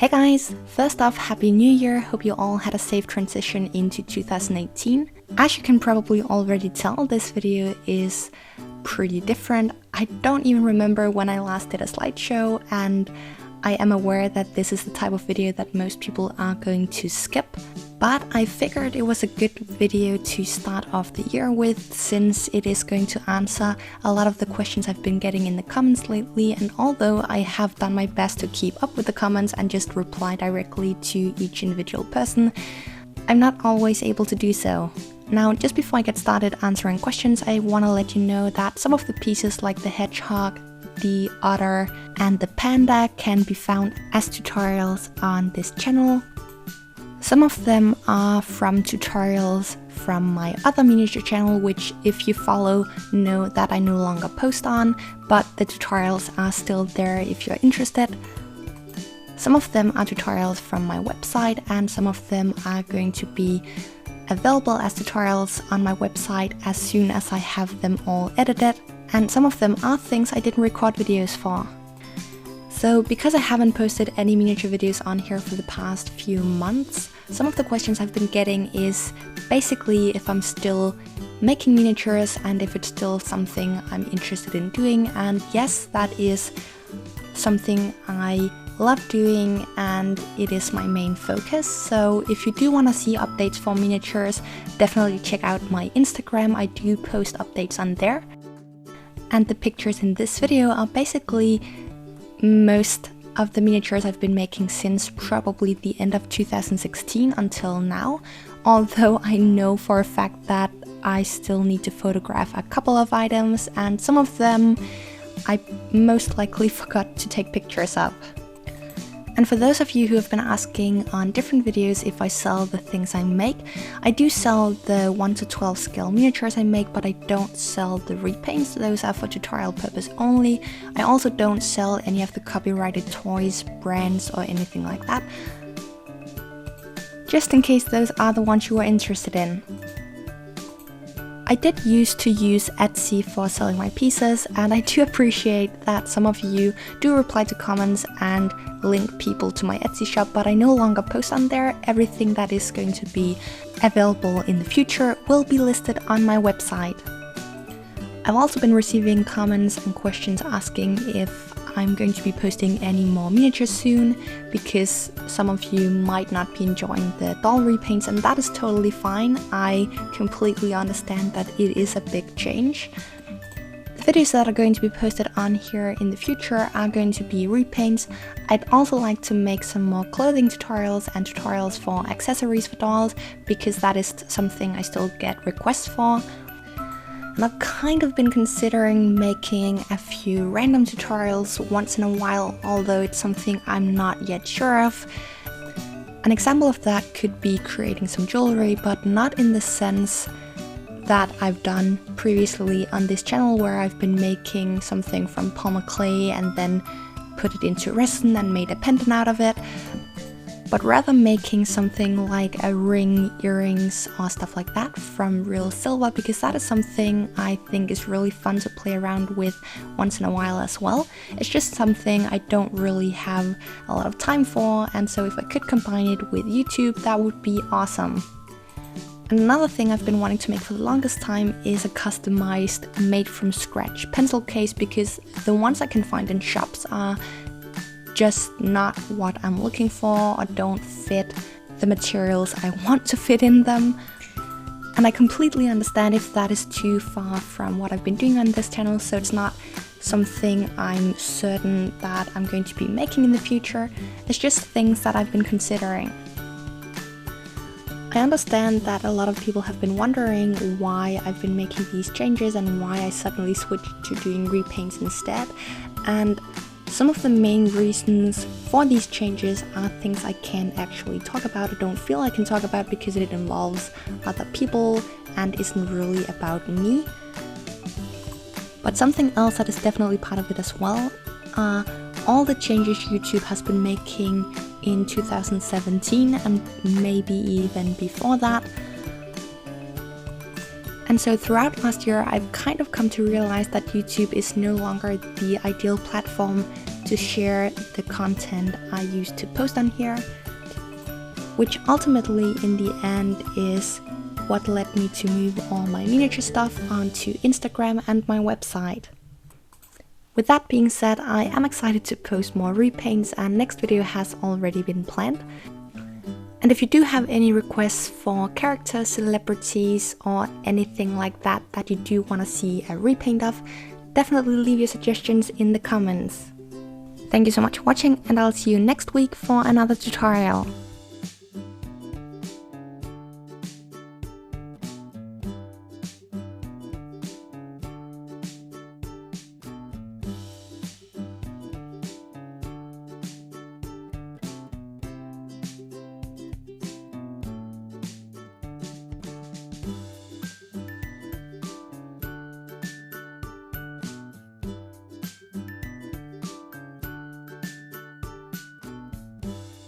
Hey guys! First off, Happy New Year! Hope you all had a safe transition into 2018. As you can probably already tell, this video is pretty different. I don't even remember when I last did a slideshow, and I am aware that this is the type of video that most people are going to skip. But I figured it was a good video to start off the year with, since it is going to answer a lot of the questions I've been getting in the comments lately, and although I have done my best to keep up with the comments and just reply directly to each individual person, I'm not always able to do so. Now, just before I get started answering questions, I want to let you know that some of the pieces like the hedgehog, the otter and the panda can be found as tutorials on this channel. Some of them are from tutorials from my other miniature channel, which if you follow know that I no longer post on, but the tutorials are still there if you're interested. Some of them are tutorials from my website, and some of them are going to be available as tutorials on my website as soon as I have them all edited, and some of them are things I didn't record videos for. So because I haven't posted any miniature videos on here for the past few months, some of the questions I've been getting is basically if I'm still making miniatures and if it's still something I'm interested in doing, and yes, that is something I love doing and it is my main focus. So if you do want to see updates for miniatures, definitely check out my Instagram. I do post updates on there. And the pictures in this video are basically most of the miniatures I've been making since probably the end of 2016 until now, although I know for a fact that I still need to photograph a couple of items, and some of them I most likely forgot to take pictures of. And for those of you who have been asking on different videos if I sell the things I make, I do sell the 1 to 12 scale miniatures I make, but I don't sell the repaints. Those are for tutorial purpose only. I also don't sell any of the copyrighted toys, brands or anything like that, just in case those are the ones you are interested in. I did used to use Etsy for selling my pieces, and I do appreciate that some of you do reply to comments and link people to my Etsy shop, but I no longer post on there. Everything that is going to be available in the future will be listed on my website. I've also been receiving comments and questions asking if I'm going to be posting any more miniatures soon, because some of you might not be enjoying the doll repaints, and that is totally fine. I completely understand that it is a big change. The videos that are going to be posted on here in the future are going to be repaints. I'd also like to make some more clothing tutorials and tutorials for accessories for dolls, because that is something I still get requests for. And I've kind of been considering making a few random tutorials once in a while, although it's something I'm not yet sure of. An example of that could be creating some jewelry, but not in the sense that I've done previously on this channel, where I've been making something from polymer clay and then put it into resin and made a pendant out of it, but rather making something like a ring, earrings or stuff like that from real silver, because that is something I think is really fun to play around with once in a while as well. It's just something I don't really have a lot of time for, and so if I could combine it with YouTube, that would be awesome. And another thing I've been wanting to make for the longest time is a customized, made from scratch pencil case, because the ones I can find in shops are just not what I'm looking for or don't fit the materials I want to fit in them. And I completely understand if that is too far from what I've been doing on this channel, so it's not something I'm certain that I'm going to be making in the future. It's just things that I've been considering. I understand that a lot of people have been wondering why I've been making these changes and why I suddenly switched to doing repaints instead, and some of the main reasons for these changes are things I can't actually talk about, or don't feel I can talk about, because it involves other people and isn't really about me. But something else that is definitely part of it as well are all the changes YouTube has been making in 2017 and maybe even before that. And so throughout last year, I've kind of come to realize that YouTube is no longer the ideal platform to to share the content I used to post on here, which ultimately in the end is what led me to move all my miniature stuff onto Instagram and my website. With that being said, I am excited to post more repaints, and next video has already been planned. And if you do have any requests for characters, celebrities, or anything like that that you do want to see a repaint of, definitely leave your suggestions in the comments. Thank you so much for watching, and I'll see you next week for another tutorial.